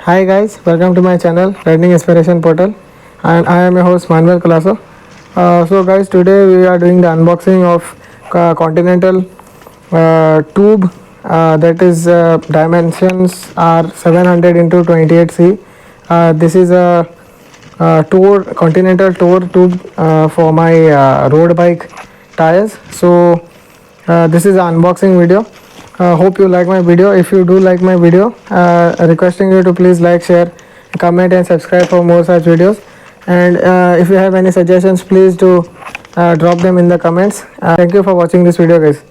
Hi guys, welcome to my channel Learning Inspiration Portal, and I am your host Manuel Colasso. So guys, today we are doing the unboxing of Continental tube, that is dimensions are 700 into 28C. This is a tour Continental tour tube for my road bike tires. So this is an unboxing video. Hope you like my video. If you do like my video, requesting you to please like, share, comment and subscribe for more such videos. And if you have any suggestions, please do drop them in the comments. Thank you for watching this video guys.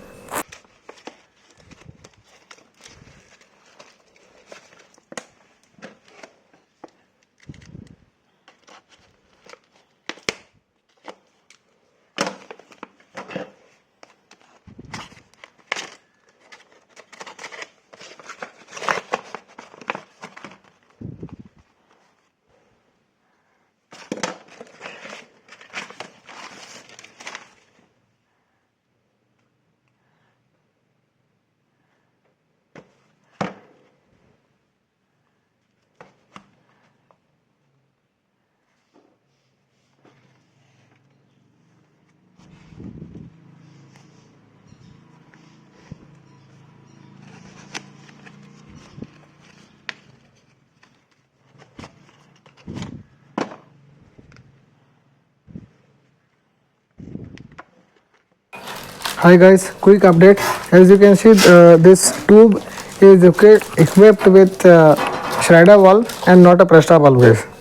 Hi guys, quick update. As you can see, this tube is equipped with shredder valve and not a pressure valve guys.